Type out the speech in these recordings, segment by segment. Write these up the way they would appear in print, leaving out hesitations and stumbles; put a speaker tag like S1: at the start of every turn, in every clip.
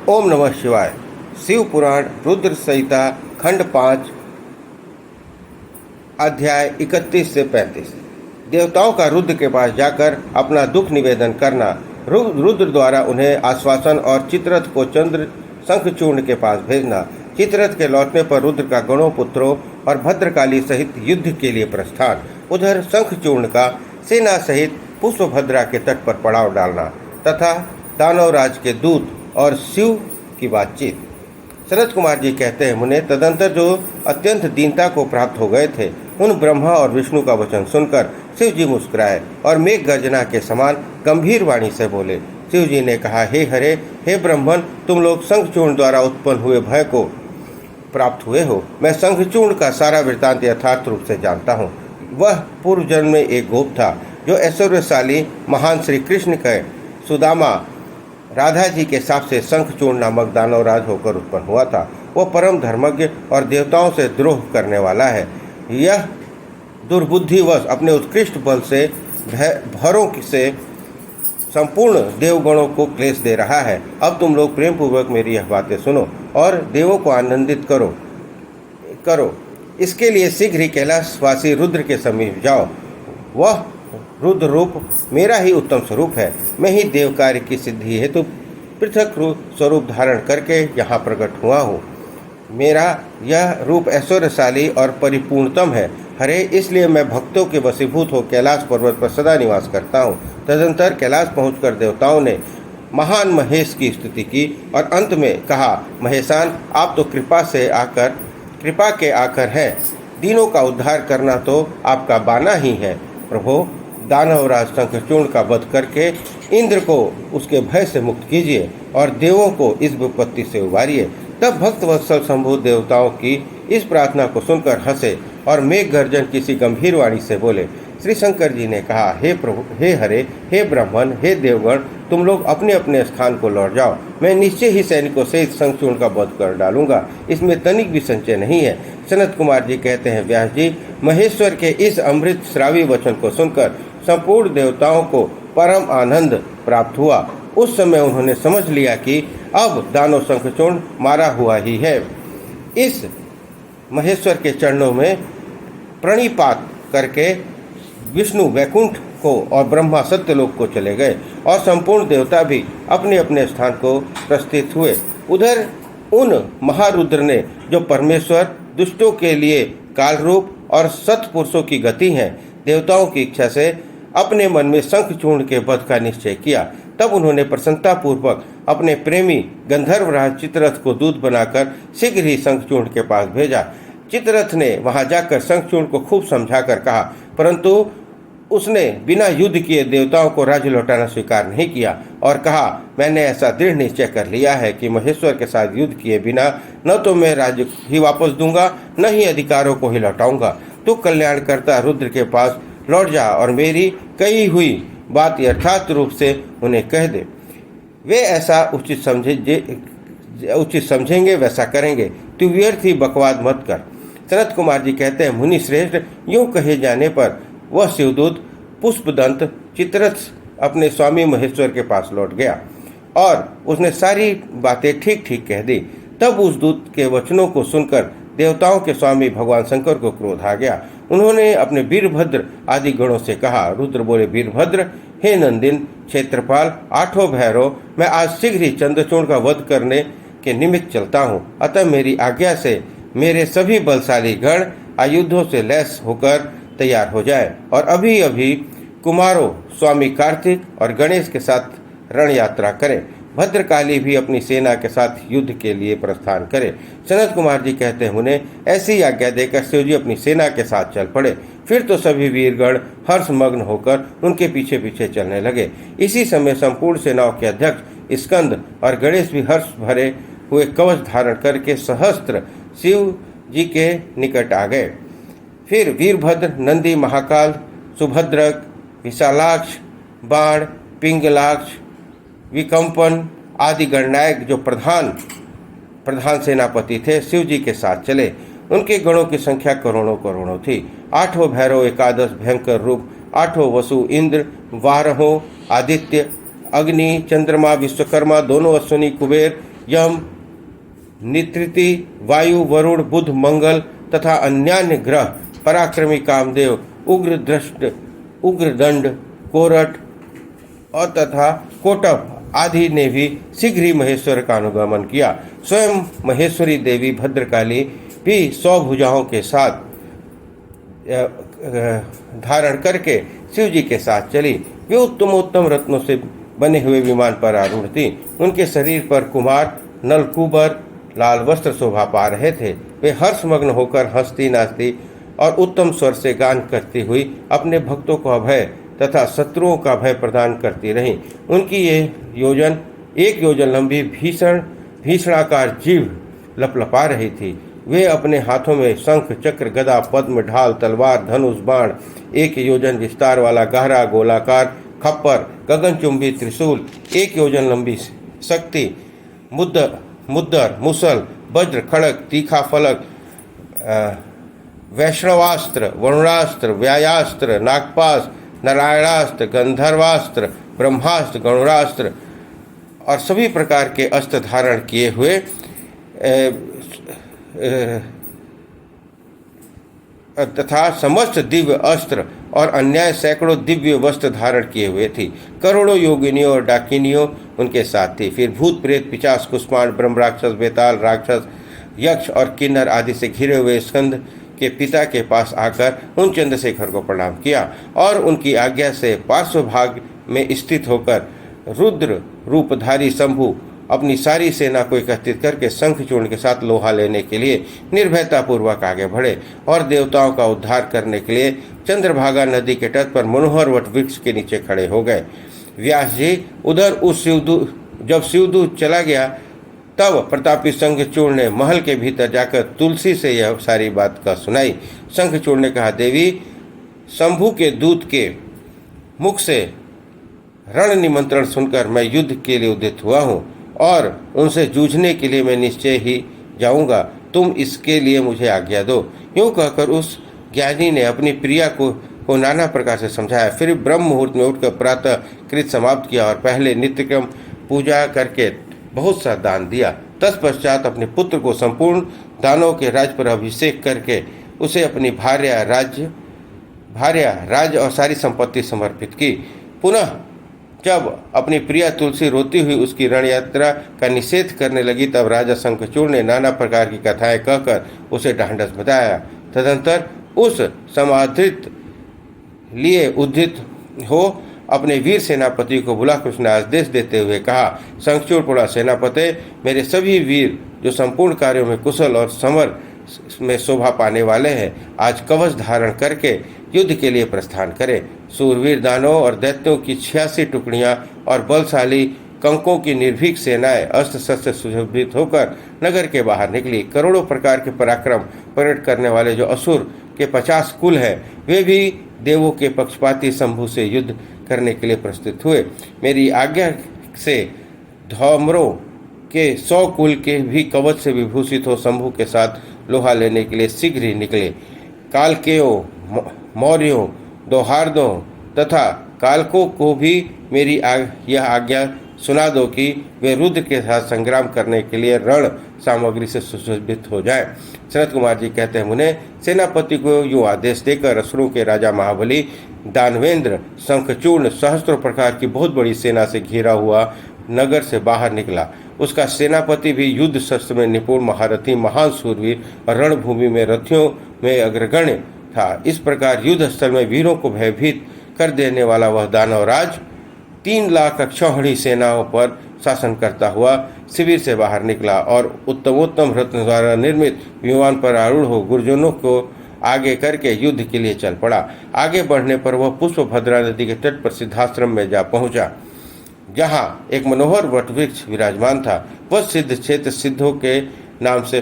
S1: ओम नमः शिवाय। शिव पुराण रुद्र संहिता खंड 5 अध्याय 31 से 35। देवताओं का रुद्र के पास जाकर अपना दुख निवेदन करना, रुद्र द्वारा उन्हें आश्वासन और चित्ररथ को चंद्र शंखचूर्ण के पास भेजना, चित्ररथ के लौटने पर रुद्र का गणों पुत्रों और भद्रकाली सहित युद्ध के लिए प्रस्थान, उधर शंखचूर्ण का सेना सहित पुष्पभद्रा के तट पर पड़ाव डालना तथा दानवराज के दूत और शिव की बातचीत। सनत कुमार जी कहते हैं, मुने तदंतर जो अत्यंत दीनता को प्राप्त हो गए थे, उन ब्रह्मा और विष्णु का वचन सुनकर शिव जी मुस्कुराए और मेघ गर्जना के समान गंभीर वाणी से बोले। शिव जी ने कहा, हे हरे, हे ब्रह्मन, तुम लोग शंखचूर्ण द्वारा उत्पन्न हुए भय को प्राप्त हुए हो। मैं शंखचूर्ण का सारा वृत्तांत यथार्थ रूप से जानता हूँ। वह पूर्व जन्म में एक गोप था जो ऐश्वर्यशाली महान श्री कृष्ण के सुदामा राधा जी के शाप से शंखचूर्ण नामक दानवराज होकर उत्पन्न हुआ था। वह परम धर्मज्ञ और देवताओं से द्रोह करने वाला है। यह दुर्बुद्धिवश अपने उत्कृष्ट बल से भरों से संपूर्ण देवगणों को क्लेश दे रहा है। अब तुम लोग प्रेम पूर्वक मेरी यह बातें सुनो और देवों को आनंदित करो। इसके लिए शीघ्र ही कैलाशवासी रुद्र के समीप जाओ। वह रुद्र रूप मेरा ही उत्तम स्वरूप है। मैं ही देव कार्य की सिद्धि हेतु पृथक स्वरूप धारण करके यहाँ प्रकट हुआ हूँ। मेरा यह रूप ऐश्वर्यशाली और परिपूर्णतम है। हरे, इसलिए मैं भक्तों के वशीभूत हो कैलाश पर्वत पर सदा निवास करता हूँ। तदंतर कैलाश पहुंचकर देवताओं ने महान महेश की स्तुति की और अंत में कहा, महेशान, आप तो कृपा के आकर हैं। दीनों का उद्धार करना तो आपका बाना ही है। प्रभु, दानवराज शंखचूर्ण का वध करके इंद्र को उसके भय से मुक्त कीजिए और देवों को इस विपत्ति से उबारिए। तब भक्त वत्सल शंभु देवताओं की इस प्रार्थना को सुनकर हंसे और मेघ गर्जन किसी गंभीर वाणी से बोले। श्री शंकर जी ने कहा, हे प्रभु, हे हरे, हे ब्राह्मण, हे देवगण, तुम लोग अपने अपने स्थान को लौट जाओ। मैं निश्चय ही सैनिकों से इस शंखचूर्ण का वध कर डालूंगा। इसमें तनिक भी संचय नहीं है। सनत कुमार जी कहते हैं, व्यास जी, महेश्वर के इस अमृत श्रावी वचन को सुनकर संपूर्ण देवताओं को परम आनंद प्राप्त हुआ। उस समय उन्होंने समझ लिया कि अब दानव शंखचूर्ण मारा हुआ ही है। इस महेश्वर के चरणों में प्रणिपात करके विष्णु वैकुंठ को और ब्रह्मा सत्यलोक को चले गए और संपूर्ण देवता भी अपने अपने स्थान को प्रस्थित हुए। उधर उन महारुद्र ने, जो परमेश्वर दुष्टों के लिए कालरूप और सत्पुरुषों की गति हैं, देवताओं की इच्छा से अपने मन में शंखचूर्ण के वध का निश्चय किया। तब उन्होंने प्रसन्नतापूर्वक अपने प्रेमी गंधर्वराज चित्ररथ को दूत बनाकर शीघ्र ही शंखचूर्ण के पास भेजा। चित्ररथ ने वहां जाकर शंखचूर्ण को खूब समझाकर कहा, परंतु उसने बिना युद्ध किए देवताओं को राज्य लौटाना स्वीकार नहीं किया और कहा, मैंने ऐसा दृढ़ निश्चय कर लिया है कि महेश्वर के साथ युद्ध किए बिना न तो मैं राज्य ही वापस दूंगा, न ही अधिकारों को ही लौटाऊंगा। तू कल्याणकर्ता रुद्र के पास लौट जा और मेरी कही हुई बात यथार्थ रूप से उन्हें कह दे। वे ऐसा उचित समझेंगे, वैसा करेंगे। तू व्यर्थ ही बकवाद मत कर। सनत कुमार जी कहते हैं, मुनि श्रेष्ठ, यूं कहे जाने पर वह शिवदूत पुष्पदंत चित्ररथ अपने स्वामी महेश्वर के पास लौट गया और उसने सारी बातें ठीक ठीक कह दी। तब उस दूत के वचनों को सुनकर देवताओं के स्वामी भगवान शंकर को क्रोध आ गया। उन्होंने अपने वीरभद्र आदि गणों से कहा। रुद्र बोले, वीरभद्र, हे नंदिन, क्षेत्रपाल, आठों भैरव, मैं आज शीघ्र ही चंद्रचूर्ण का वध करने के निमित्त चलता हूँ। अतः मेरी आज्ञा से मेरे सभी बलशाली गण आयुधों से लैस होकर तैयार हो जाए और अभी अभी कुमारों स्वामी कार्तिक और गणेश के साथ रण यात्रा करें। भद्रकाली भी अपनी सेना के साथ युद्ध के लिए प्रस्थान करे। सनत कुमार जी कहते हैं, उन्हें ऐसी आज्ञा देकर शिवजी अपनी सेना के साथ चल पड़े। फिर तो सभी वीरगण हर्षमग्न होकर उनके पीछे पीछे चलने लगे। इसी समय संपूर्ण सेनाओं के अध्यक्ष स्कंद और गणेश भी हर्ष भरे हुए कवच धारण करके सहस्त्र शिव जी के निकट आ गए। फिर वीरभद्र, नंदी, महाकाल, सुभद्रक, विशालाक्ष, बाण, पिंगलाक्ष, विकम्पन आदि गणनायक जो प्रधान सेनापति थे, शिव जी के साथ चले। उनके गणों की संख्या करोड़ों करोड़ों थी। आठों भैरव, एकादश भयंकर रूप, आठों वसु, इंद्र, 12 आदित्य, अग्नि, चंद्रमा, विश्वकर्मा, दोनों अश्विनी, कुबेर, यम, नित्रिति, वायु, वरुण, बुध, मंगल तथा अन्यान्य ग्रह, पराक्रमी कामदेव, उग्रदंड, कोरट और तथा कोटप आदि ने भी शीघ्र ही महेश्वर का अनुगमन किया। स्वयं महेश्वरी देवी भद्रकाली भी 100 भुजाओं के साथ धारण करके शिव जी के साथ चली। वे उत्तमोत्तम रत्नों से बने हुए विमान पर आरूढ़ थी। उनके शरीर पर कुमार नलकुबर लाल वस्त्र शोभा पा रहे थे। वे हर्षमग्न होकर हंसती नाचती और उत्तम स्वर से गान करती हुई अपने भक्तों को अभय तथा शत्रुओं का भय प्रदान करती रहीं। उनकी ये एक योजन लंबी भीषणाकार जीभ लपलपा रही थी। वे अपने हाथों में शंख, चक्र, गदा, पद्म, ढाल, तलवार, धनुष, बाण, 1 योजन विस्तार वाला गहरा गोलाकार खप्पर, गगनचुंबी त्रिशूल, 1 योजन लंबी शक्ति, मुद्दर, मुसल, वज्र, खड़ग, तीखा फलक, वैष्णवास्त्र, वरुणास्त्र, व्यायास्त्र, नागपाश, नारायणास्त्र, गंधर्वास्त्र, ब्रह्मास्त्र, गणुरास्त्र और सभी प्रकार के अस्त्र धारण किए हुए तथा समस्त दिव्य अस्त्र और अन्य सैकड़ों दिव्य वस्त्र धारण किए हुए थी। करोड़ों योगिनियों और डाकिनियों उनके साथ थी। फिर भूत, प्रेत, पिशाच, कुष्मांड, ब्रह्म राक्षस, बेताल राक्षस, यक्ष और किन्नर आदि से घिरे हुए स्कंद के पिता के पास आकर उन चंद्रशेखर को प्रणाम किया और उनकी आज्ञा से पार्श्व भाग में स्थित होकर रुद्र रूपधारी शंभु अपनी सारी सेना को एकत्रित करके शंखचूर्ण के साथ लोहा लेने के लिए निर्भयता पूर्वक आगे बढ़े और देवताओं का उद्धार करने के लिए चंद्रभागा नदी के तट पर मनोहर वट वृक्ष के नीचे खड़े हो गए। व्यास जी उधर जब शिवदूत चला गया तब प्रतापी शंखचूर्ण ने महल के भीतर जाकर तुलसी से यह सारी बात का सुनाई। शंखचूर्ण ने कहा, देवी, शंभु के दूत के मुख से रण निमंत्रण सुनकर मैं युद्ध के लिए उद्यत हुआ हूँ और उनसे जूझने के लिए मैं निश्चय ही जाऊंगा। तुम इसके लिए मुझे आज्ञा दो। यूँ कहकर उस ज्ञानी ने अपनी प्रिया को नाना प्रकार से समझाया। फिर ब्रह्म मुहूर्त में उठकर प्रातः कृत समाप्त किया और पहले नित्यक्रम पूजा करके बहुत सा दान दिया। तत्पश्चात अपने पुत्र को संपूर्ण दानों के राज पर अभिषेक करके उसे अपनी भार्या, राज्य और सारी संपत्ति समर्पित की। पुनः जब अपनी प्रिया तुलसी रोती हुई उसकी रण यात्रा का निषेध करने लगी तब राजा शंखचूर्ण ने नाना प्रकार की कथाएं कहकर उसे ढांढस बधाया। तदंतर उस समाधित लिए उद्धित हो अपने वीर सेनापति को बुलाकर उसने आदेश देते हुए कहा, शंखचूर्ण पुरा सेनापति, मेरे सभी वीर जो संपूर्ण कार्यों में कुशल और समर में शोभा पाने वाले हैं, आज कवच धारण करके युद्ध के लिए प्रस्थान करें। सूरवीर दानवों और दैत्यों की 86 टुकड़ियां और बलशाली कंकों की निर्भीक सेनाएं अस्त्र शस्त्र सुशोभित होकर नगर के बाहर निकली। करोड़ों प्रकार के पराक्रम प्रकट करने वाले जो असुर के 50 कुल हैं, वे भी देवों के पक्षपाती शंभु से युद्ध करने के लिए प्रस्तुत हुए। मेरी आज्ञा से धौमरों के 100 कुल के भी कवच से विभूषित हो शंभु के साथ लोहा लेने के लिए शीघ्र ही निकले। कालकेयों, मौर्यों, दोहार्दों तथा कालकों को भी मेरी यह आज्ञा सुना दो कि वे रुद्र के साथ संग्राम करने के लिए रण सामग्री से सुशोभित हो जाएं। सनत कुमार जी कहते हैं, मुने सेनापति को यूँ आदेश देकर असुरों के राजा महाबली दानवेंद्र शंखचूर्ण सहस्त्रों प्रकार की बहुत बड़ी सेना से घिरा हुआ नगर से बाहर निकला। उसका सेनापति भी युद्ध शस्त्र में निपुण महारथी, महान सूरवीर और रणभूमि में रथियों में अग्रगण्य था। इस प्रकार युद्ध स्थल में वीरों को भयभीत कर देने वाला वह दानवराज 3 लाख अक्षौहिणी सेनाओं पर शासन करता हुआ शिविर से बाहर निकला और उत्तमोत्तम रत्न द्वारा निर्मित विमान पर आरूढ़ हो गुर्जरों को आगे करके युद्ध के लिए चल पड़ा। आगे बढ़ने पर वह पुष्पभद्रा नदी के तट पर सिद्धाश्रम में जा पहुंचा, जहां एक मनोहर वटवृक्ष विराजमान था। वह सिद्ध क्षेत्र सिद्धों के नाम से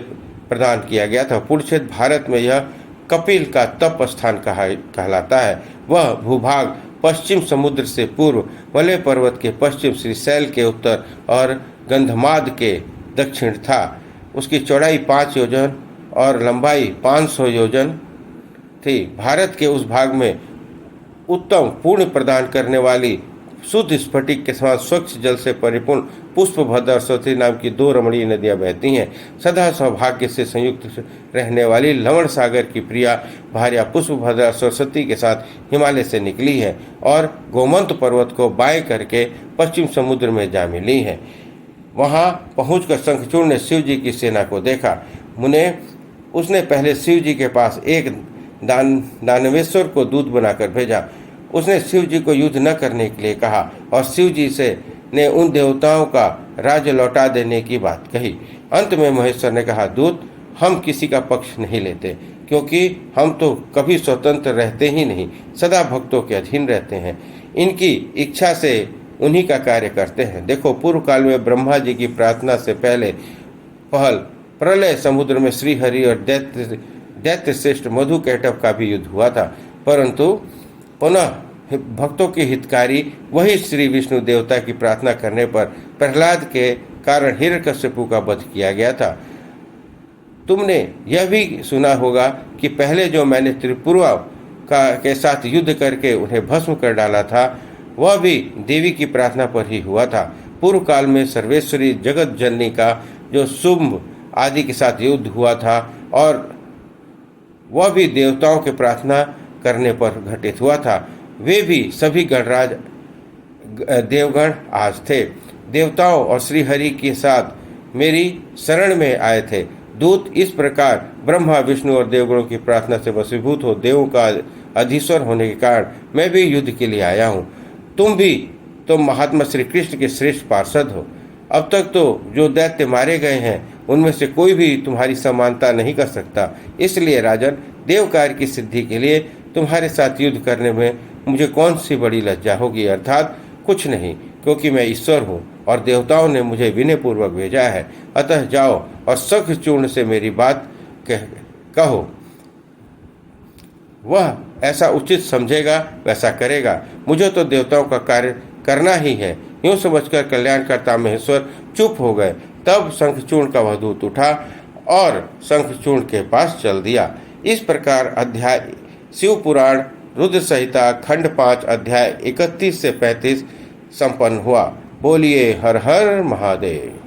S1: प्रदान किया गया था। पुरुक्षेत्र भारत में यह कपिल का तप स्थान कहलाता है। वह भूभाग पश्चिम समुद्र से पूर्व, मलय पर्वत के पश्चिम, श्रीशैल के उत्तर और गंधमाद के दक्षिण था। उसकी चौड़ाई 5 योजन और लंबाई 500 योजन थी। भारत के उस भाग में उत्तम पुण्य प्रदान करने वाली शुद्ध स्फटिक के समान स्वच्छ जल से परिपूर्ण पुष्पभद्र सरस्वती नाम की 2 रमणीय नदियां बहती हैं। सदा सौभाग्य से संयुक्त रहने वाली लवण सागर की प्रिया भार्या पुष्पभद्रा सरस्वती के साथ हिमालय से निकली है और गोमंत पर्वत को बाएं करके पश्चिम समुद्र में जा मिली है। वहां पहुंचकर शंखचूड़ ने शिव जी की सेना को देखा। उसने पहले शिव जी के पास एक दानवेश्वर को दूत बनाकर भेजा। उसने शिव जी को युद्ध न करने के लिए कहा और शिव जी ने उन देवताओं का राज्य लौटा देने की बात कही। अंत में महेश्वर ने कहा, दूत, हम किसी का पक्ष नहीं लेते, क्योंकि हम तो कभी स्वतंत्र रहते ही नहीं, सदा भक्तों के अधीन रहते हैं। इनकी इच्छा से उन्हीं का कार्य करते हैं। देखो, पूर्व काल में ब्रह्मा जी की प्रार्थना से पहल प्रलय समुद्र में श्रीहरि और दैत्य श्रेष्ठ मधु कैटव का भी युद्ध हुआ था, परंतु पुनः भक्तों के हितकारी वही श्री विष्णु देवता की प्रार्थना करने पर प्रहलाद के कारण हिरण्यकश्यपु का वध किया गया था। तुमने यह भी सुना होगा कि पहले जो मैंने त्रिपुरा के साथ युद्ध करके उन्हें भस्म कर डाला था, वह भी देवी की प्रार्थना पर ही हुआ था। पूर्व काल में सर्वेश्वरी जगत जननी का जो शुंभ आदि के साथ युद्ध हुआ था, और वह भी देवताओं के प्रार्थना करने पर घटित हुआ था। वे भी सभी गणराज देवगण आज थे। देवताओं और श्रीहरि के साथ मेरी शरण में आए थे। दूत, इस प्रकार ब्रह्मा विष्णु और देवगणों की प्रार्थना से वशीभूत हो देवों का अधीश्वर होने के कारण मैं भी युद्ध के लिए आया हूँ। तुम महात्मा श्री कृष्ण के श्रेष्ठ पार्षद हो। अब तक तो जो दैत्य मारे गए हैं, उनमें से कोई भी तुम्हारी समानता नहीं कर सकता। इसलिए राजन, देव कार्य की सिद्धि के लिए तुम्हारे साथ युद्ध करने में मुझे कौन सी बड़ी लज्जा होगी, अर्थात कुछ नहीं, क्योंकि मैं ईश्वर हूँ और देवताओं ने मुझे विनयपूर्वक भेजा है। अतः जाओ और शंखचूर्ण से मेरी बात कहो। वह ऐसा उचित समझेगा वैसा करेगा। मुझे तो देवताओं का कार्य करना ही है। यूं समझकर कल्याणकर्ता महेश्वर चुप हो गए। तब शंखचूर्ण का वह दूत उठा और शंखचूर्ण के पास चल दिया। इस प्रकार अध्याय शिव पुराण रुद्र संहिता खंड 5 अध्याय 31 से 35 संपन्न हुआ। बोलिए हर हर महादेव।